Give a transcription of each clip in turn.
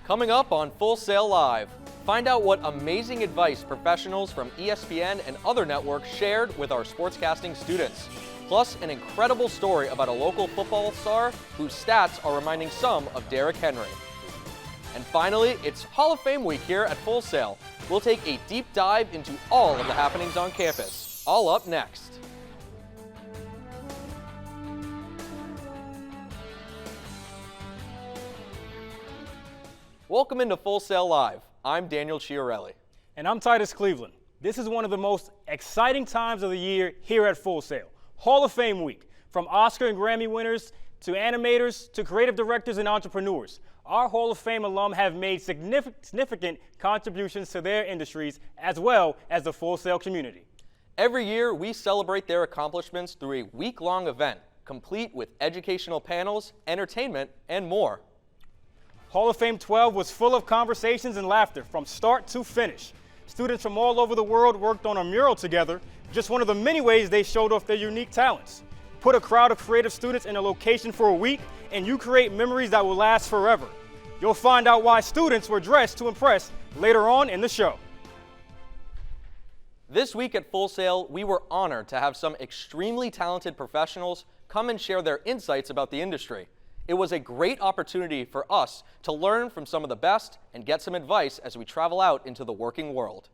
Coming up on Full Sail Live, find out what amazing advice professionals from ESPN and other networks shared with our sportscasting students. Plus, an incredible story about a local football star whose stats are reminding some of Derrick Henry. And finally, it's Hall of Fame week here at Full Sail. We'll take a deep dive into all of the happenings on campus. All up next. Welcome into Full Sail Live. I'm Daniel Chiarelli. And I'm Titus Cleveland. This is one of the most exciting times of the year here at Full Sail. Hall of Fame week. From Oscar and Grammy winners to animators to creative directors and entrepreneurs. Our Hall of Fame alum have made significant contributions to their industries as well as the Full Sail community. Every year, we celebrate their accomplishments through a week-long event, complete with educational panels, entertainment, and more. Hall of Fame 12 was full of conversations and laughter from start to finish. Students from all over the world worked on a mural together, just one of the many ways they showed off their unique talents. Put a crowd of creative students in a location for a week, and you create memories that will last forever. You'll find out why students were dressed to impress later on in the show. This week at Full Sail, we were honored to have some extremely talented professionals come and share their insights about the industry. It was a great opportunity for us to learn from some of the best and get some advice as we travel out into the working world.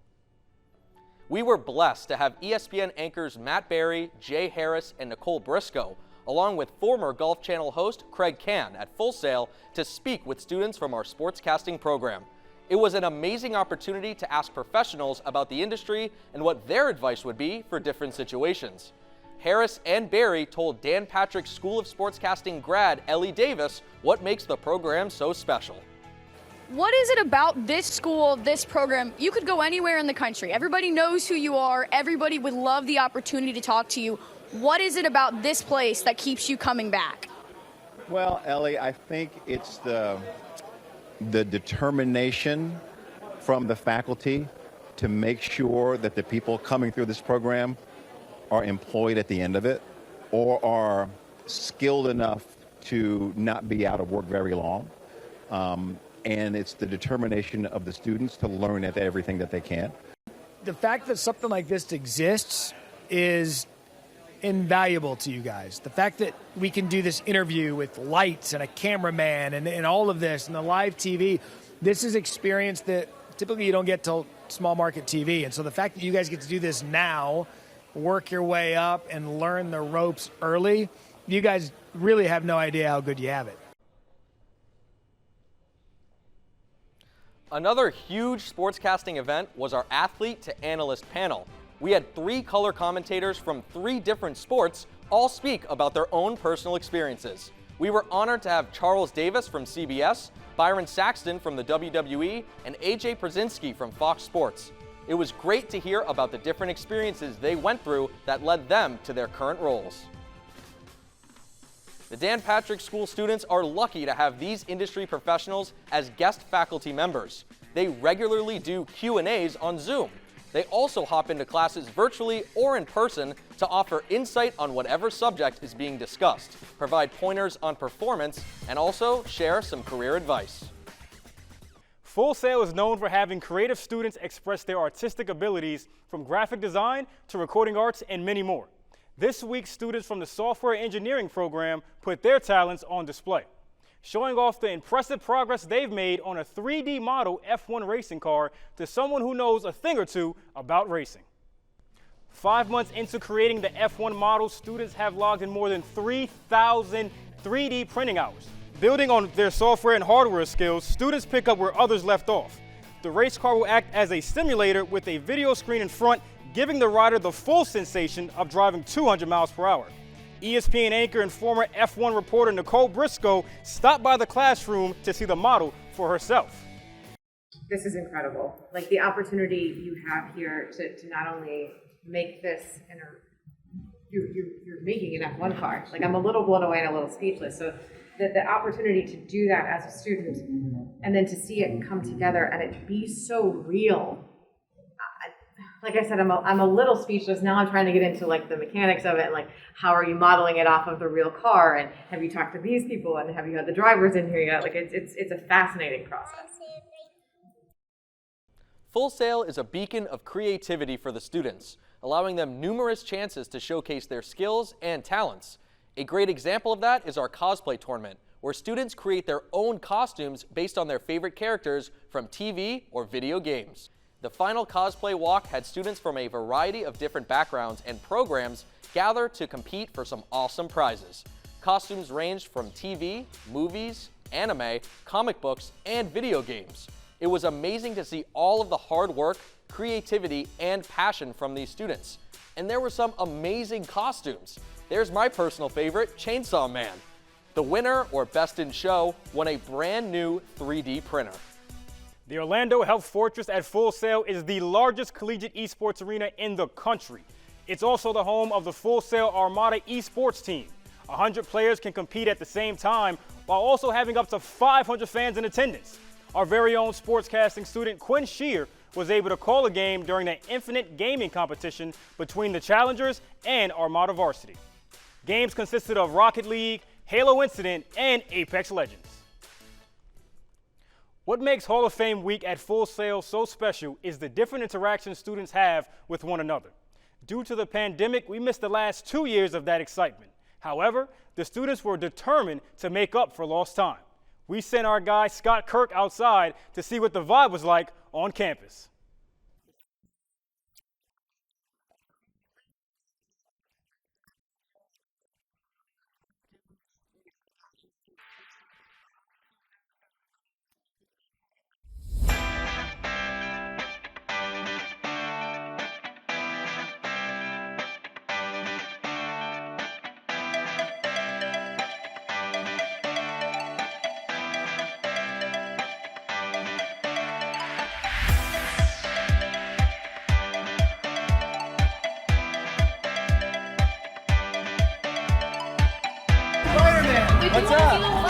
We were blessed to have ESPN anchors Matt Barry, Jay Harris, and Nicole Briscoe, along with former Golf Channel host Craig Can at Full Sail to speak with students from our sportscasting program. It was an amazing opportunity to ask professionals about the industry and what their advice would be for different situations. Harris and Barry told Dan Patrick School of Sportscasting grad Ellie Davis what makes the program so special. What is it about this school, this program? You could go anywhere in the country. Everybody knows who you are. Everybody would love the opportunity to talk to you. What is it about this place that keeps you coming back? Well, Ellie, I think it's the determination from the faculty to make sure that the people coming through this program are employed at the end of it or are skilled enough to not be out of work very long. And it's the determination of the students to learn everything that they can. The fact that something like this exists is invaluable to you guys. The fact that we can do this interview with lights and a cameraman and all of this and the live TV, this is experience that typically you don't get till small market TV. And so the fact that you guys get to do this now, work your way up and learn the ropes early, you guys really have no idea how good you have it. Another huge sportscasting event was our athlete to analyst panel. We had 3 color commentators from 3 different sports all speak about their own personal experiences. We were honored to have Charles Davis from CBS, Byron Saxton from the WWE, and AJ Przinsky from Fox Sports. It was great to hear about the different experiences they went through that led them to their current roles. The Dan Patrick School students are lucky to have these industry professionals as guest faculty members. They regularly do Q&As on Zoom. They also hop into classes virtually or in person to offer insight on whatever subject is being discussed, provide pointers on performance, and also share some career advice. Full Sail is known for having creative students express their artistic abilities from graphic design to recording arts and many more. This week, students from the software engineering program put their talents on display, showing off the impressive progress they've made on a 3D model F1 racing car to someone who knows a thing or two about racing. 5 months into creating the F1 model, students have logged in more than 3,000 3D printing hours. Building on their software and hardware skills, students pick up where others left off. The race car will act as a simulator with a video screen in front, giving the rider the full sensation of driving 200 miles per hour. ESPN anchor and former F1 reporter Nicole Briscoe stopped by the classroom to see the model for herself. This is incredible. Like the opportunity you have here to not only make this, you're making an F1 car. Like I'm a little blown away and a little speechless. So the opportunity to do that as a student and then to see it come together and it be so real. like I said, I'm a little speechless. Now I'm trying to get into like the mechanics of it, like how are you modeling it off of the real car, and have you talked to these people, and have you had the drivers in here yet? Like it's a fascinating process. Full Sail is a beacon of creativity for the students, allowing them numerous chances to showcase their skills and talents. A great example of that is our cosplay tournament, where students create their own costumes based on their favorite characters from TV or video games. The final cosplay walk had students from a variety of different backgrounds and programs gather to compete for some awesome prizes. Costumes ranged from TV, movies, anime, comic books, and video games. It was amazing to see all of the hard work, creativity, and passion from these students. And there were some amazing costumes. There's my personal favorite, Chainsaw Man. The winner, or Best in Show, won a brand new 3D printer. The Orlando Health Fortress at Full Sail is the largest collegiate esports arena in the country. It's also the home of the Full Sail Armada esports team. 100 players can compete at the same time while also having up to 500 fans in attendance. Our very own sportscasting student Quinn Shear was able to call a game during the Infinite Gaming competition between the Challengers and Armada Varsity. Games consisted of Rocket League, Halo Incident, and Apex Legends. What makes Hall of Fame week at Full Sail so special is the different interactions students have with one another. Due to the pandemic, we missed the last 2 years of that excitement. However, the students were determined to make up for lost time. We sent our guy Scott Kirk outside to see what the vibe was like on campus. What's up?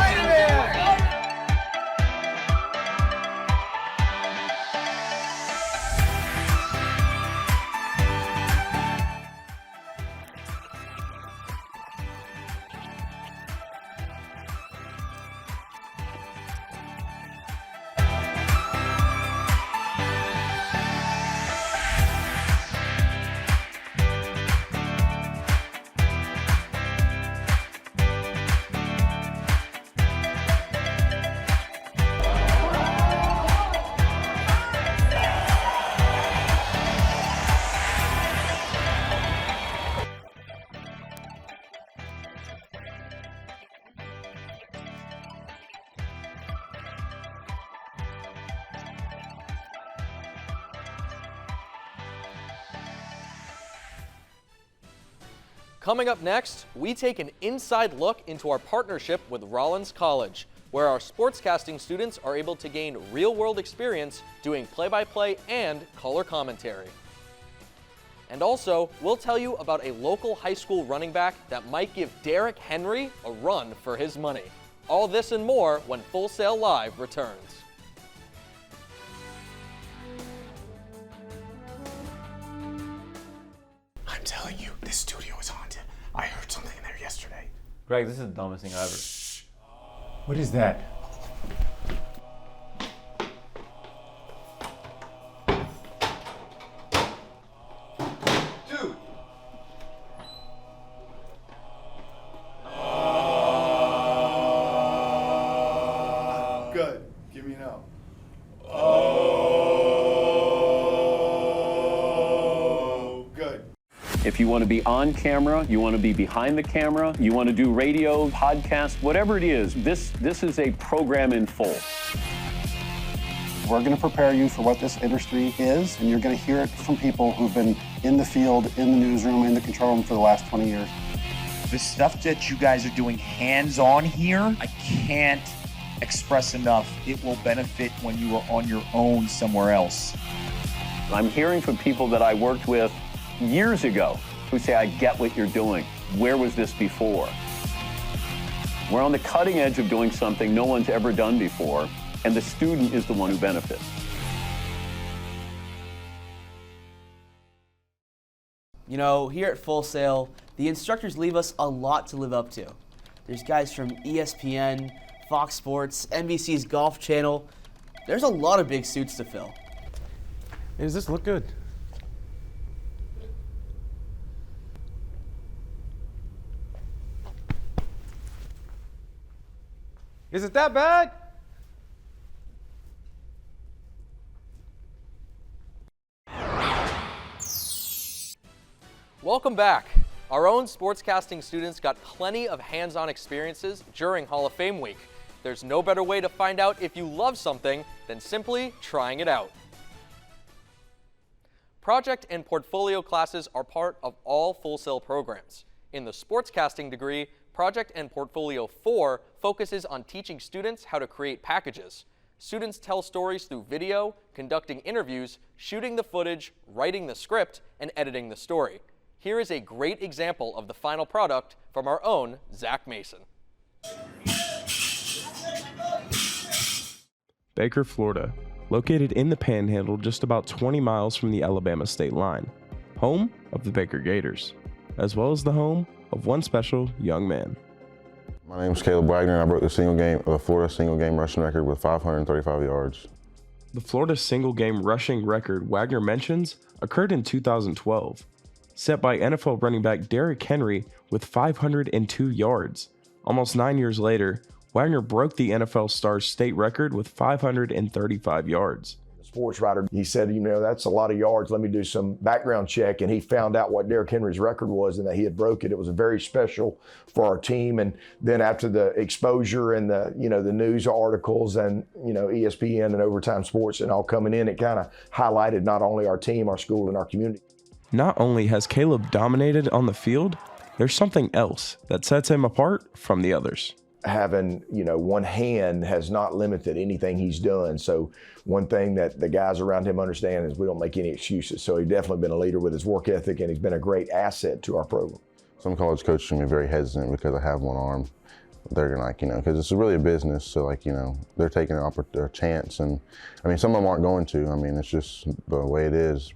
Coming up next, we take an inside look into our partnership with Rollins College, where our sportscasting students are able to gain real-world experience doing play-by-play and color commentary. And also, we'll tell you about a local high school running back that might give Derrick Henry a run for his money. All this and more when Full Sail Live returns. I'm telling you, this studio is haunted. I heard something in there yesterday. Greg, this is the dumbest thing ever. What is that? Dude! Good. Give me no. Good. If you want to be on camera, you want to be behind the camera, you want to do radio, podcast, whatever it is, this is a program in full. We're going to prepare you for what this industry is, and you're going to hear it from people who've been in the field, in the newsroom, in the control room for the last 20 years. The stuff that you guys are doing hands-on here, I can't express enough. It will benefit when you are on your own somewhere else. I'm hearing from people that I worked with years ago who say, I get what you're doing. Where was this before? We're on the cutting edge of doing something no one's ever done before, and the student is the one who benefits. You know, here at Full Sail, the instructors leave us a lot to live up to. There's guys from ESPN, Fox Sports, NBC's Golf Channel. There's a lot of big suits to fill. Hey, does this look good? Is it that bad? Welcome back. Our own sportscasting students got plenty of hands-on experiences during Hall of Fame week. There's no better way to find out if you love something than simply trying it out. Project and portfolio classes are part of all Full Sail programs. In the sportscasting degree, Project and Portfolio 4 focuses on teaching students how to create packages. Students tell stories through video, conducting interviews, shooting the footage, writing the script, and editing the story. Here is a great example of the final product from our own Zach Mason. Baker, Florida, located in the Panhandle just about 20 miles from the Alabama state line, home of the Baker Gators, as well as the home of one special young man. My name is Caleb Wagner, and I broke the Florida single game rushing record with 535 yards. The Florida single game rushing record Wagner mentions occurred in 2012, set by NFL running back Derrick Henry with 502 yards. Almost 9 years later, Wagner broke the NFL star's state record with 535 yards. Sports writer, he said, you know, that's a lot of yards. Let me do some background check. And he found out what Derrick Henry's record was and that he had broke it. It was very special for our team. And then after the exposure and the news articles and, ESPN and Overtime Sports and all coming in, it kind of highlighted not only our team, our school, and our community. Not only has Caleb dominated on the field, there's something else that sets him apart from the others. Having, one hand has not limited anything he's done. So one thing that the guys around him understand is we don't make any excuses. So he's definitely been a leader with his work ethic, and he's been a great asset to our program. Some college coaches can be very hesitant because I have one arm. They're gonna because it's really a business. So they're taking a chance. And some of them aren't going to. It's just the way it is.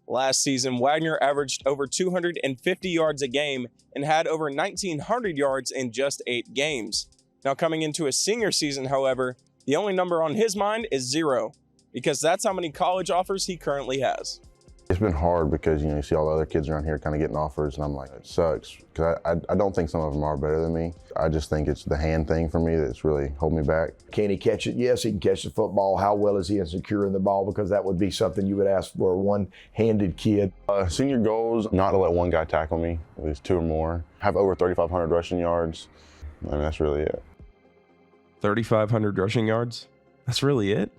Last season, Wagner averaged over 250 yards a game and had over 1,900 yards in just 8 games. Now coming into a senior season, however, the only number on his mind is 0, because that's how many college offers he currently has. It's been hard because, you see all the other kids around here kind of getting offers, and I'm like, it sucks, because I don't think some of them are better than me. I just think it's the hand thing for me that's really holding me back. Can he catch it? Yes, he can catch the football. How well is he in securing the ball? Because that would be something you would ask for a one-handed kid. Senior goals, not to let one guy tackle me, at least 2 or more. Have over 3,500 rushing yards. That's really it. 3,500 rushing yards? That's really it?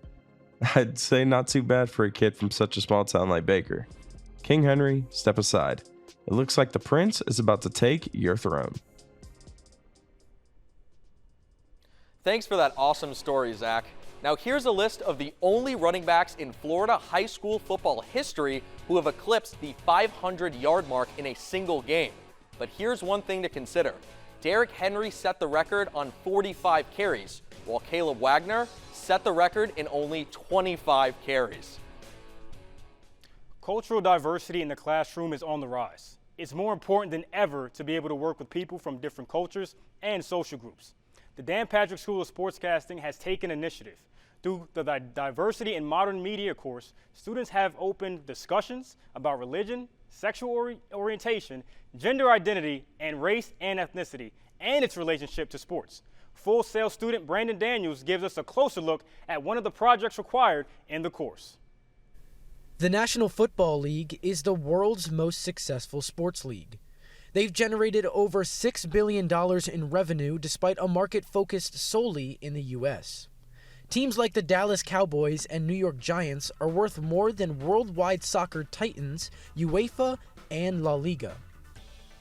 I'd say not too bad for a kid from such a small town like Baker. King Henry, step aside. It looks like the prince is about to take your throne. Thanks for that awesome story, Zach. Now here's a list of the only running backs in Florida high school football history who have eclipsed the 500-yard mark in a single game. But here's one thing to consider. Derrick Henry set the record on 45 carries, while Caleb Wagner set the record in only 25 carries. Cultural diversity in the classroom is on the rise. It's more important than ever to be able to work with people from different cultures and social groups. The Dan Patrick School of Sportscasting has taken initiative. Through the Diversity in Modern Media course, students have open discussions about religion, sexual orientation, gender identity, and race and ethnicity, and its relationship to sports. Full Sail student Brandon Daniels gives us a closer look at one of the projects required in the course. The National Football League is the world's most successful sports league. They've generated over $6 billion in revenue despite a market focused solely in the U.S. Teams like the Dallas Cowboys and New York Giants are worth more than worldwide soccer titans, UEFA, and La Liga.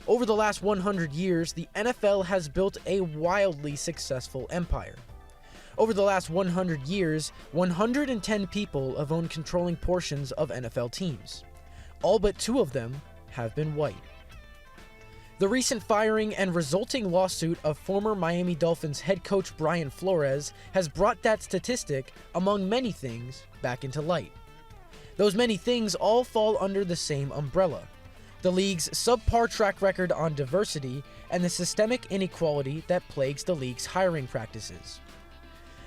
Over the last 100 years, the NFL has built a wildly successful empire. Over the last 100 years, 110 people have owned controlling portions of NFL teams. All but 2 of them have been white. The recent firing and resulting lawsuit of former Miami Dolphins head coach Brian Flores has brought that statistic, among many things, back into light. Those many things all fall under the same umbrella: the league's subpar track record on diversity, and the systemic inequality that plagues the league's hiring practices.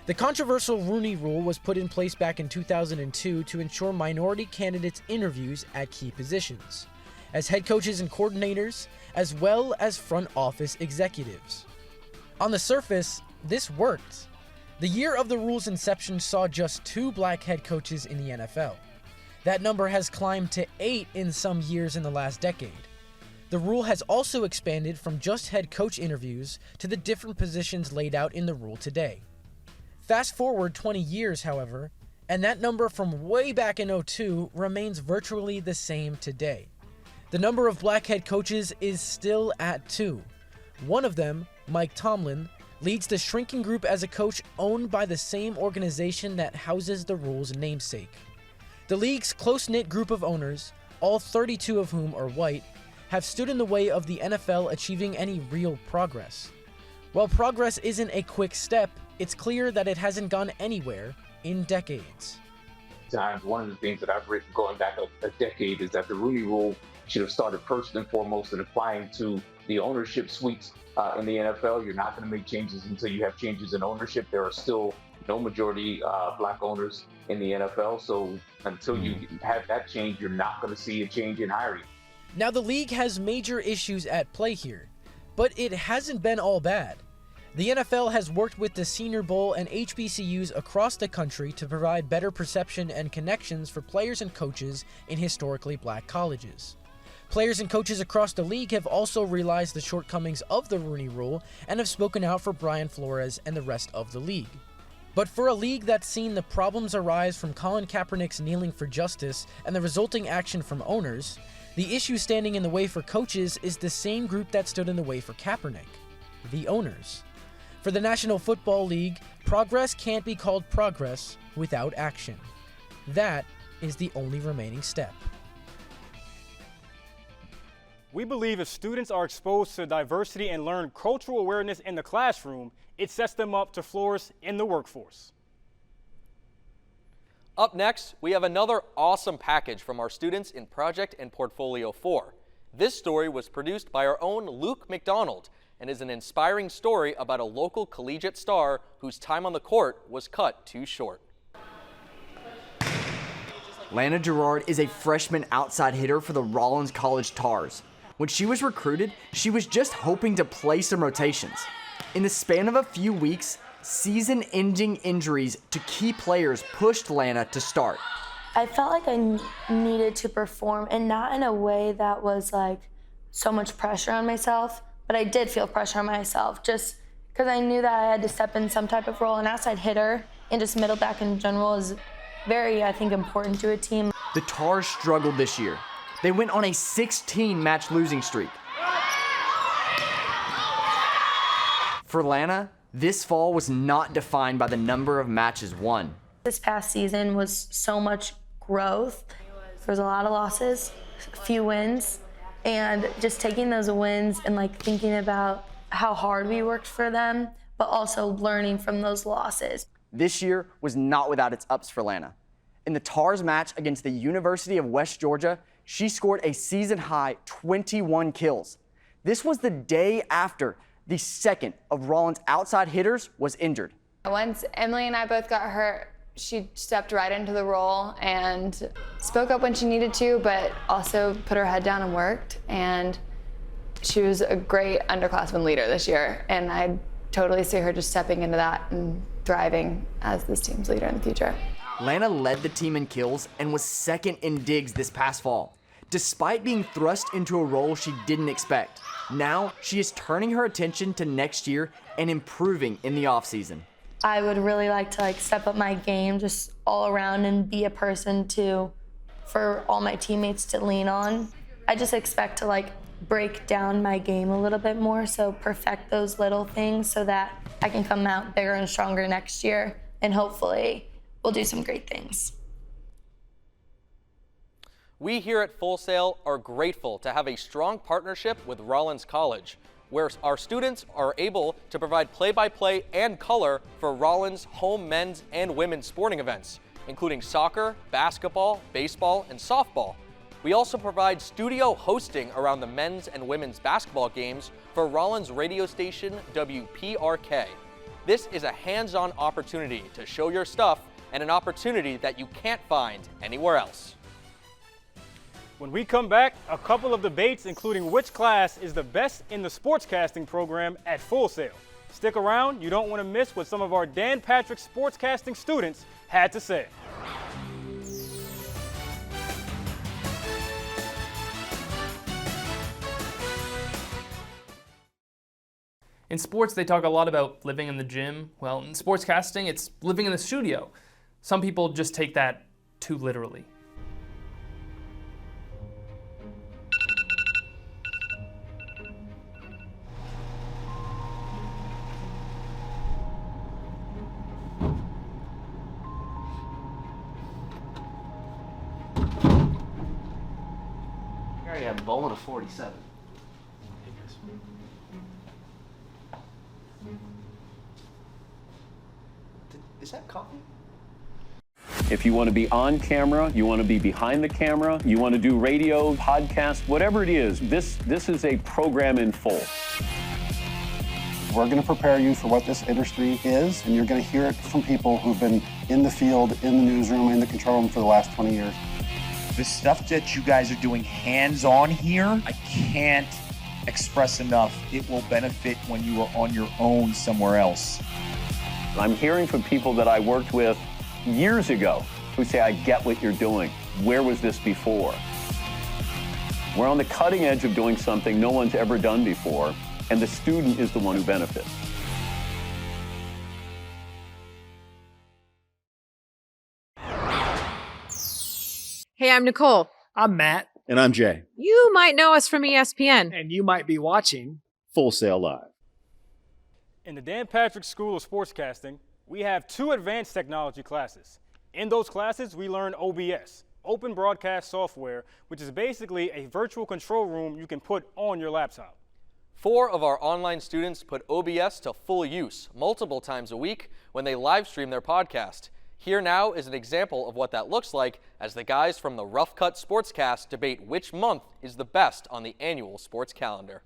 The controversial Rooney Rule was put in place back in 2002 to ensure minority candidates' interviews at key positions, as head coaches and coordinators, as well as front office executives. On the surface, this worked. The year of the rule's inception saw just 2 black head coaches in the NFL. That number has climbed to 8 in some years in the last decade. The rule has also expanded from just head coach interviews to the different positions laid out in the rule today. Fast forward 20 years, however, and that number from way back in '02 remains virtually the same today. The number of black head coaches is still at 2. One of them, Mike Tomlin, leads the shrinking group as a coach owned by the same organization that houses the rule's namesake. The league's close-knit group of owners, all 32 of whom are white, have stood in the way of the NFL achieving any real progress. While progress isn't a quick step, it's clear that it hasn't gone anywhere in decades. One of the things that I've written going back a decade is that the Rooney Rule should have started first and foremost in applying to the ownership suites in the NFL. You're not going to make changes until you have changes in ownership. There are still no majority black owners in the NFL, so until you have that change, you're not going to see a change in hiring. Now, the league has major issues at play here, but it hasn't been all bad. The NFL has worked with the Senior Bowl and HBCUs across the country to provide better perception and connections for players and coaches in historically black colleges. Players and coaches across the league have also realized the shortcomings of the Rooney Rule and have spoken out for Brian Flores and the rest of the league. But for a league that's seen the problems arise from Colin Kaepernick's kneeling for justice and the resulting action from owners, the issue standing in the way for coaches is the same group that stood in the way for Kaepernick, the owners. For the National Football League, progress can't be called progress without action. That is the only remaining step. We believe if students are exposed to diversity and learn cultural awareness in the classroom, it sets them up to flourish in the workforce. Up next, we have another awesome package from our students in Project and Portfolio 4. This story was produced by our own Luke McDonald and is an inspiring story about a local collegiate star whose time on the court was cut too short. Lana Gerard is a freshman outside hitter for the Rollins College Tars. When she was recruited, she was just hoping to play some rotations. In the span of a few weeks, season-ending injuries to key players pushed Lana to start. I felt like I needed to perform, and not in a way that was like so much pressure on myself, but I did feel pressure on myself just because I knew that I had to step in some type of role. An outside hitter and just middle back in general is very, I think, important to a team. The Tars struggled this year. They went on a 16-match losing streak. For Lana, this fall was not defined by the number of matches won. This past season was so much growth. There was a lot of losses, a few wins, and just taking those wins and like thinking about how hard we worked for them, but also learning from those losses. This year was not without its ups for Lana. In the Tars match against the University of West Georgia, she scored a season-high 21 kills. This was the day after the second of Rollins' outside hitters was injured. Once Emily and I both got hurt, she stepped right into the role and spoke up when she needed to, but also put her head down and worked. And she was a great underclassmen leader this year, and I totally see her just stepping into that and thriving as this team's leader in the future. Lana led the team in kills and was second in digs this past fall, despite being thrust into a role she didn't expect. Now she is turning her attention to next year and improving in the offseason. I would really like to step up my game just all around and be a person for all my teammates to lean on. I just expect to break down my game a little bit more, so perfect those little things so that I can come out bigger and stronger next year, and hopefully we'll do some great things. We here at Full Sail are grateful to have a strong partnership with Rollins College, where our students are able to provide play-by-play and color for Rollins' home men's and women's sporting events, including soccer, basketball, baseball, and softball. We also provide studio hosting around the men's and women's basketball games for Rollins radio station WPRK. This is a hands-on opportunity to show your stuff and an opportunity that you can't find anywhere else. When we come back, a couple of debates including which class is the best in the sportscasting program at Full Sail. Stick around, you don't want to miss what some of our Dan Patrick sportscasting students had to say. In sports, they talk a lot about living in the gym. Well, in sportscasting, it's living in the studio. Some people just take that too literally. I already have a bowl and a 47. Is that coffee? If you want to be on camera, you want to be behind the camera, you want to do radio, podcast, whatever it is, this is a program in full. We're going to prepare you for what this industry is, and you're going to hear it from people who've been in the field, in the newsroom, in the control room for the last 20 years. The stuff that you guys are doing hands-on here, I can't express enough. It will benefit when you are on your own somewhere else. I'm hearing from people that I worked with years ago who say, I get what you're doing. Where was this before? We're on the cutting edge of doing something no one's ever done before, and the student is the one who benefits. Hey, I'm Nicole. I'm Matt. And I'm Jay. You might know us from ESPN. And you might be watching Full Sail Live. In the Dan Patrick School of Sportscasting, we have 2 advanced technology classes. In those classes, we learn OBS, Open Broadcast Software, which is basically a virtual control room you can put on your laptop. 4 of our online students put OBS to full use multiple times a week when they live stream their podcast. Here now is an example of what that looks like as the guys from the Rough Cut Sportscast debate which month is the best on the annual sports calendar.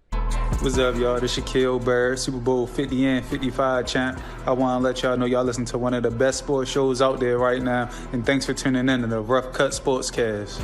What's up, y'all? This Shaquille Barrett, Super Bowl 50 and 55 champ. I want to let y'all know y'all listen to one of the best sports shows out there right now, and thanks for tuning in to the Rough Cut Sportscast.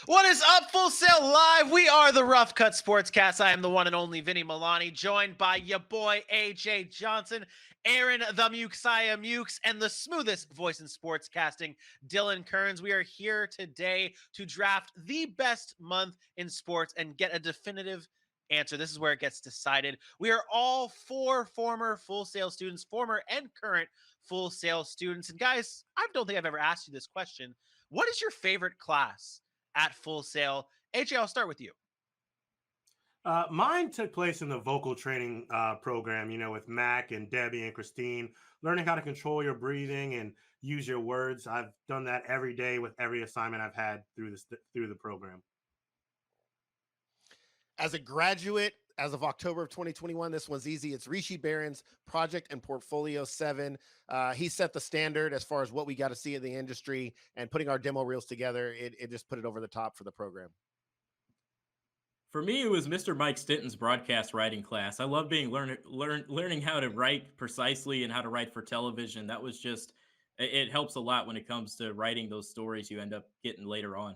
What is up, Full Sail Live? We are the Rough Cut Sportscast. I am the one and only Vinny Milani, joined by your boy AJ Johnson, Aaron the Mukesiah Mukes, and the smoothest voice in sportscasting, Dylan Kearns. We are here today to draft the best month in sports and get a definitive answer. This is where it gets decided. We are all 4 former Full Sail students, former and current Full Sail students. And guys, I don't think I've ever asked you this question. What is your favorite class at Full Sail? AJ, I'll start with you. Mine took place in the vocal training program, with Mac and Debbie and Christine, learning how to control your breathing and use your words. I've done that every day with every assignment I've had through the program. As a graduate, as of October of 2021, this one's easy. It's Rishi Barron's Project and Portfolio 7. He set the standard as far as what we got to see in the industry, and putting our demo reels together, it just put it over the top for the program. For me, it was Mr. Mike Stinton's broadcast writing class. I love learning how to write precisely and how to write for television. That was just, it helps a lot when it comes to writing those stories you end up getting later on.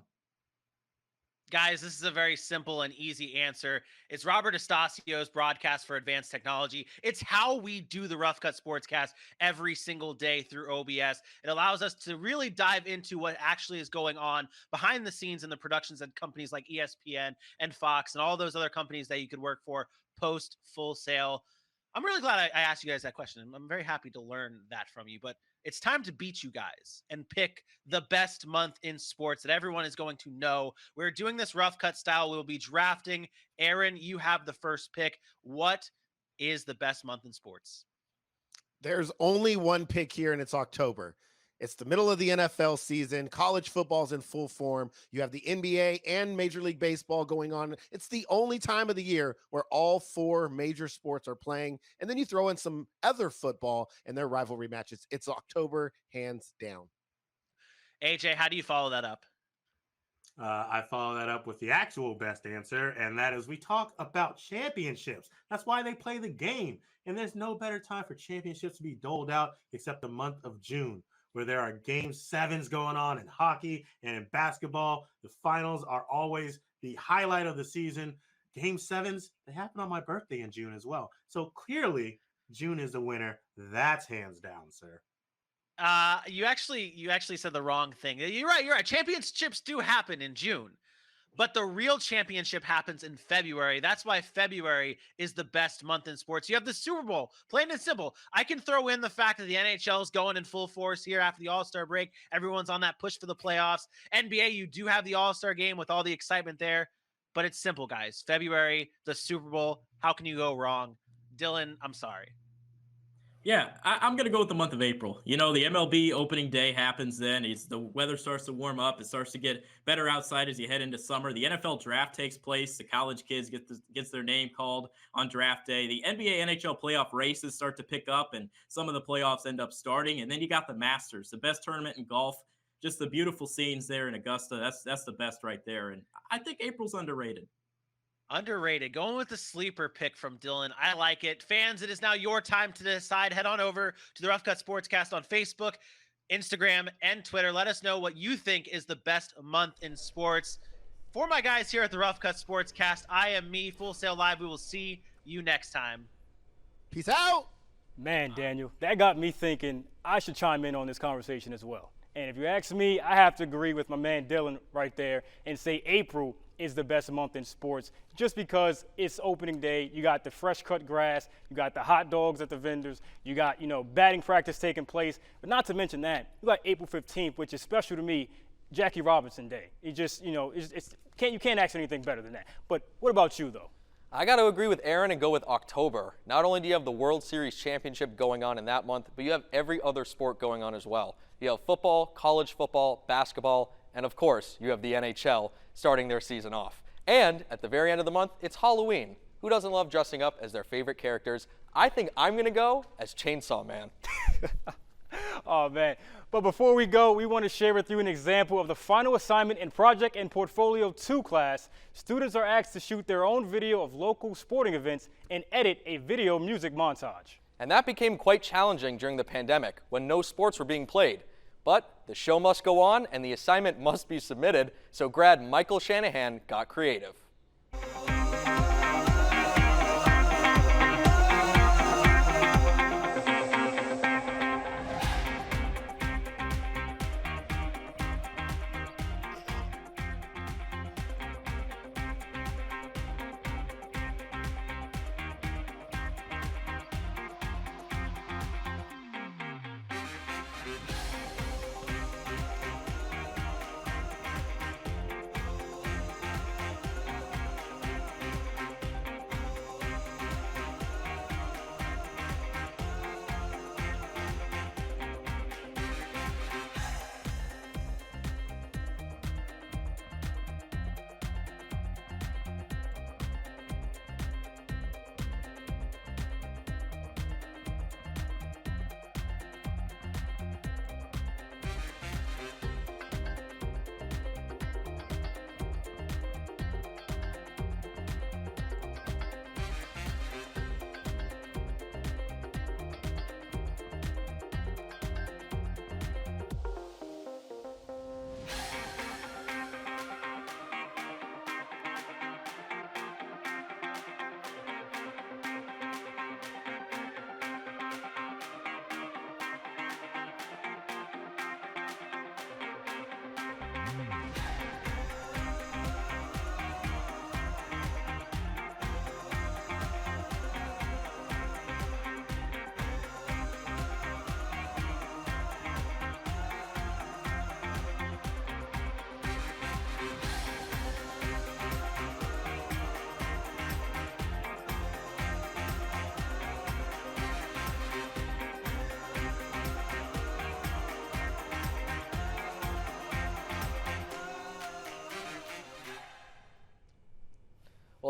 Guys, this is a very simple and easy answer. It's Robert Estasio's broadcast for advanced technology. It's how we do the Rough Cut Sportscast every single day through OBS. It allows us to really dive into what actually is going on behind the scenes in the productions at companies like ESPN and Fox and all those other companies that you could work for post Full Sail. I'm really glad I asked you guys that question. I'm very happy to learn that from you, but it's time to beat you guys and pick the best month in sports that everyone is going to know. We're doing this rough cut style. We'll be drafting. Aaron, you have the first pick. What is the best month in sports? There's only one pick here, and it's October. It's the middle of the NFL season. College football's in full form. You have the NBA and Major League Baseball going on. It's the only time of the year where all 4 major sports are playing. And then you throw in some other football and their rivalry matches. It's October, hands down. AJ, how do you follow that up? I follow that up with the actual best answer, and that is we talk about championships. That's why they play the game. And there's no better time for championships to be doled out except the month of June, where there are game 7s going on in hockey and in basketball. The finals are always the highlight of the season. Game 7s, they happen on my birthday in June as well. So clearly, June is the winner. That's hands down, sir. You actually said the wrong thing. You're right. Championships do happen in June, but the real championship happens in February. That's why February is the best month in sports. You have the Super Bowl, plain and simple. I can throw in the fact that the NHL is going in full force here after the All-Star break. Everyone's on that push for the playoffs. NBA, you do have the All-Star game with all the excitement there, but it's simple, guys. February, the Super Bowl. How can you go wrong? Dylan, I'm sorry. Yeah, I'm going to go with the month of April. You know, the MLB opening day happens then. The weather starts to warm up. It starts to get better outside as you head into summer. The NFL draft takes place. The college kids gets their name called on draft day. The NBA, NHL playoff races start to pick up, and some of the playoffs end up starting. And then you got the Masters, the best tournament in golf. Just the beautiful scenes there in Augusta. That's the best right there. And I think April's underrated. Underrated. Going with the sleeper pick from Dylan. I like it. Fans, it is now your time to decide. Head on over to the Rough Cut Sportscast on Facebook, Instagram, and Twitter. Let us know what you think is the best month in sports. For my guys here at the Rough Cut Sportscast, I am me, Full Sail Live. We will see you next time. Peace out. Man, Daniel, that got me thinking I should chime in on this conversation as well. And if you ask me, I have to agree with my man Dylan right there and say April is the best month in sports just because it's opening day. You got the fresh cut grass, you got the hot dogs at the vendors, you got, batting practice taking place. But not to mention that, you got April 15th, which is special to me, Jackie Robinson Day. It just, you can't ask anything better than that. But what about you, though? I got to agree with Aaron and go with October. Not only do you have the World Series championship going on in that month, but you have every other sport going on as well. You have football, college football, basketball, and of course, you have the NHL starting their season off. And at the very end of the month, it's Halloween. Who doesn't love dressing up as their favorite characters? I think I'm going to go as Chainsaw Man. Oh, man. But before we go, we want to share with you an example of the final assignment in Project and Portfolio 2 class. Students are asked to shoot their own video of local sporting events and edit a video music montage. And that became quite challenging during the pandemic when no sports were being played. But the show must go on and the assignment must be submitted, so grad Michael Shanahan got creative.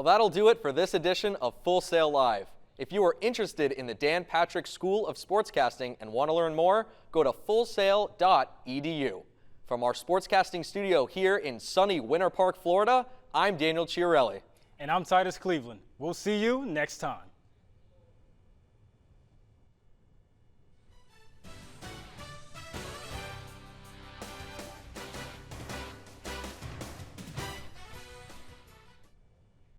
Well, that'll do it for this edition of Full Sail Live. If you are interested in the Dan Patrick School of Sportscasting and want to learn more, go to fullsail.edu. From our Sportscasting studio here in sunny Winter Park, Florida, I'm Daniel Chiarelli. And I'm Titus Cleveland. We'll see you next time.